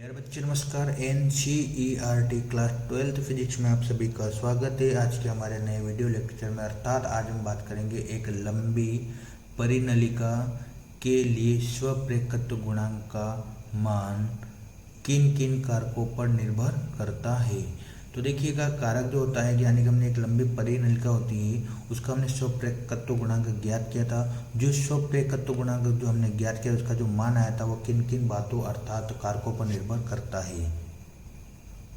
यार बच्चे नमस्कार। NCERT क्लास 12th फिजिक्स में आप सभी का स्वागत है। आज के हमारे नए वीडियो लेक्चर में अर्थात आज हम बात करेंगे एक लंबी परिनलिका के लिए स्वप्रेरकत्व गुणांक का मान किन किन कारकों पर निर्भर करता है। तो देखिएगा, कारक जो होता है यानी कि हमने एक लंबी परिनलिका होती है उसका हमने स्वप्रेरकत्व गुणांक ज्ञात किया था। जो स्वप्रेरकत्व गुणांक जो हमने ज्ञात किया उसका जो मान आया था वो किन किन बातों अर्थात कारकों पर निर्भर करता है।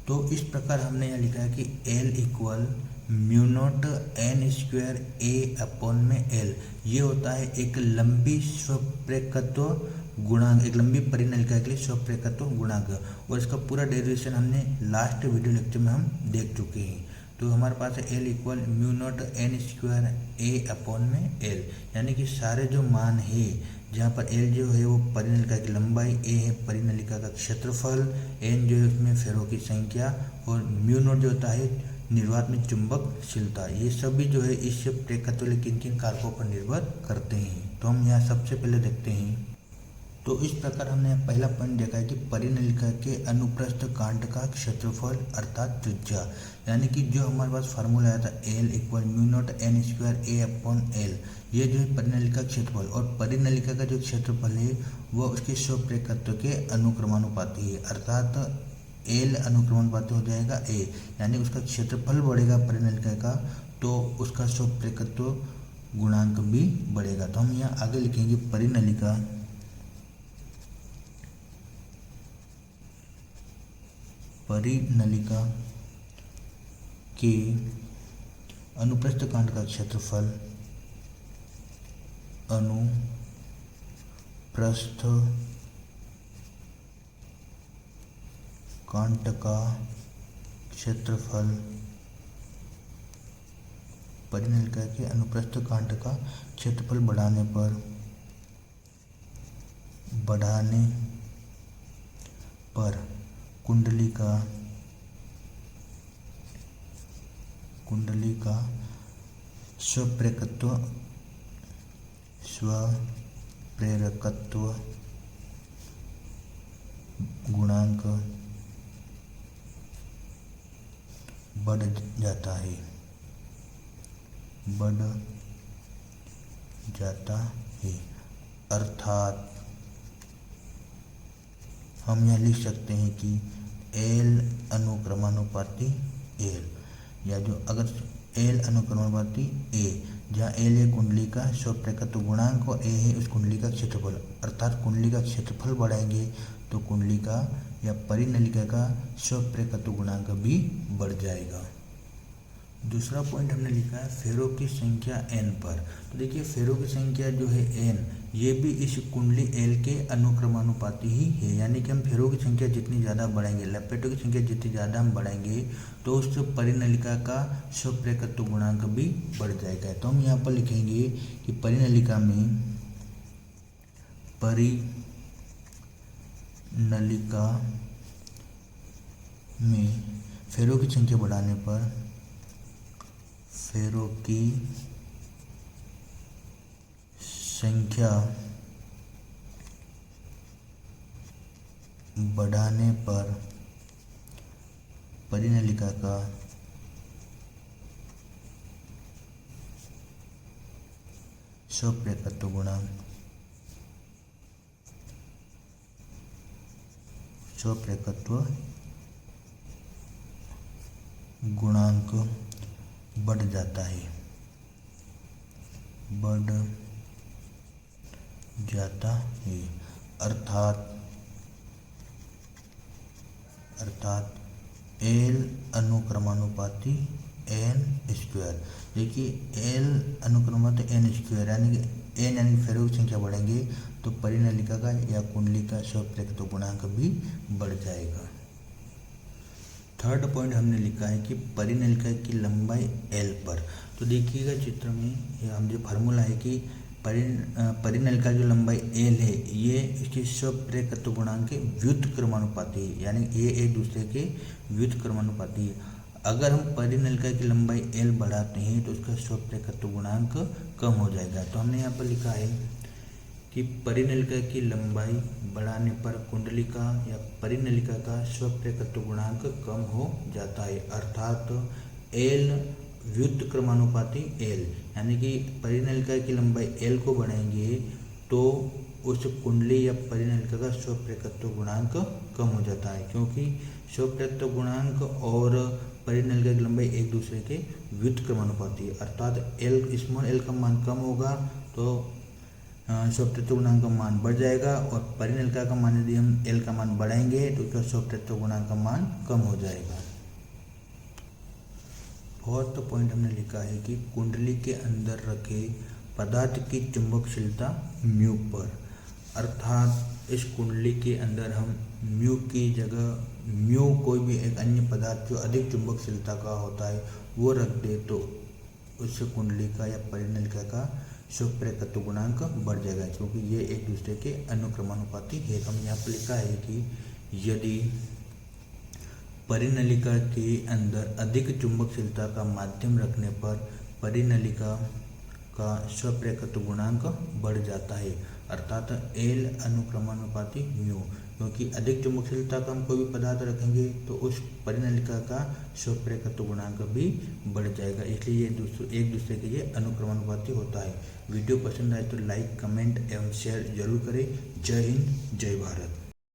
तो इस प्रकार हमने यहाँ लिखा है कि L equal mu not an square A upon में L, ये होता है एक लंबी स्वप्रेरकत्व गुणांक, एक लंबी परिनलिका के लिए स्वप्रेरकत्व गुणांक। और इसका पूरा डेरिवेशन हमने लास्ट वीडियो लेक्चर में हम देख चुके हैं। तो हमारे पास है L equal mu not an square A upon में L, यानी कि सारे जो मान है जहाँ पर L जो है वो परिनलिका की लंबाई, A है परिनलिका का क्षेत्रफल, N जो है उसमें फेरों की संख्या और म्यू नॉट जो होता है निर्वात में चुंबकशीलता, ये सभी जो है इस प्रेरकत्व के किन किन कारकों पर निर्भर करते हैं। तो हम यहाँ सबसे पहले देखते हैं। तो इस प्रकार हमने पहला पॉइंट देखा है कि परिनलिका के अनुप्रस्थ कांट का क्षेत्रफल अर्थात त्रिज्या, यानी कि जो हमारे पास फार्मूला आया था L equal mu not an square A upon L, ये जो है परिनलिका क्षेत्रफल और परिनलिका का जो क्षेत्रफल है वह उसके स्वप्रेरकत्व के अनुक्रमानुपाती है, अर्थात L अनुक्रमानुपाती हो जाएगा A, यानी उसका क्षेत्रफल बढ़ेगा परिनलिका का तो उसका स्वप्रेरकत्व गुणांक भी बढ़ेगा। तो हम यहाँ आगे लिखेंगे परिनलिका के अनुप्रस्थ कांट का क्षेत्रफल अनुप्रस्थ कांट का क्षेत्रफल परिनलिका के अनुप्रस्थ कांट का क्षेत्रफल बढ़ाने पर कुंडली का स्वप्रेरकत्व गुणांक बढ़ जाता है, अर्थात हम यह लिख सकते हैं कि L अनुक्रमानुपाती L, या जो अगर L अनुक्रमानुपाती A, जहाँ L है कुंडली का स्वप्रेरकत्व गुणांक और A है उस कुंडली का क्षेत्रफल, अर्थात कुंडली का क्षेत्रफल बढ़ाएंगे तो कुंडली का या परिनलिका का स्वप्रेरकत्व गुणांक भी बढ़ जाएगा। दूसरा पॉइंट हमने लिखा है फेरों की संख्या N पर। तो देखिए फेरों की संख्या जो है N, ये भी इस कुंडली L के अनुक्रमानुपाती ही है, यानी कि हम फेरों की संख्या जितनी ज़्यादा बढ़ाएंगे, लपेटों की संख्या जितनी ज़्यादा हम बढ़ाएंगे तो उस परिनलिका का स्वप्रेरकत्व गुणांक भी बढ़ जाएगा। तो हम यहाँ पर लिखेंगे कि परिनलिका में फेरों की संख्या बढ़ाने पर फेरों की संख्या बढ़ाने पर परिनलिका का स्वप्रेरकत्व गुणांक बढ़ जाता है, अर्थात L अनुक्रमानुपाती N स्क्वायर। देखिए L अनुक्रमानुपाती N स्क्वायर यानी कि N यानी फेरों की संख्या बढ़ेंगे तो परिनलिका का या कुंडली का स्वप्रेरकत्व गुणांक भी बढ़ जाएगा। थर्ड पॉइंट हमने लिखा है कि परिनलिका की लंबाई L पर। तो देखिएगा चित्र में ये हम जो फार्मूला है कि परिनलिका की लंबाई L है, ये इसके स्वप्रेरकत्व गुणांक के व्युत्क्रमानुपाती है, यानी ये एक दूसरे के व्युत्क्रमानुपाती है। अगर हम परिनलिका की लंबाई L बढ़ाते हैं तो उसका स्वप्रेरकत्व गुणांक कम हो जाएगा। तो हमने यहाँ पर लिखा है कि परिनलिका की लंबाई बढ़ाने पर कुंडलिका या परिनलिका का स्वप्रेरकत्व गुणांक कम हो जाता है, अर्थात एल व्युत्क्रमानुपाती एल, यानी कि परिनलिका की लंबाई एल को बढ़ाएंगे तो उस कुंडली या परिनलिका का स्वप्रेरकत्व गुणांक कम हो जाता है, क्योंकि स्वप्रेरकत्व गुणांक और परिनलिका की लंबाई एक दूसरे के व्युत्क्रमानुपाती है, अर्थात एल स्मॉल एल का मान कम होगा तो स्वप्रेरकत्व गुणांक का मान बढ़ जाएगा, और परिनलिका का मान यदि हम एल का मान बढ़ाएंगे तो उसका स्वप्रेरकत्व गुणांक का मान कम हो जाएगा। फोर्थ पॉइंट हमने लिखा है कि कुंडली के अंदर रखे पदार्थ की चुंबकशीलता म्यू पर, अर्थात इस कुंडली के अंदर हम म्यू की जगह म्यू कोई भी एक अन्य पदार्थ जो अधिक चुंबकशीलता का होता है वो रख दे तो उस कुंडली का या परिनलिका का स्वप्रेरकत्व गुणांक बढ़ जाएगा, क्योंकि ये एक दूसरे के अनुक्रमानुपाती है। हम यहाँ पर लिखा है कि यदि परिनलिका के अंदर अधिक चुंबकशीलता का माध्यम रखने पर परिनलिका का स्वप्रेरकत्व गुणांक बढ़ जाता है, अर्थात एल अनुक्रमानुपाती म्यू, क्योंकि अधिक चुंबकशीलता का हम कोई भी पदार्थ रखेंगे तो उस परिनलिका का स्वप्रेरकत्व गुणांक भी बढ़ जाएगा, इसलिए ये एक दूसरे के ये अनुक्रमानुपाती होता है। वीडियो पसंद आए तो लाइक, कमेंट एवं शेयर जरूर करें। जय हिंद, जय भारत।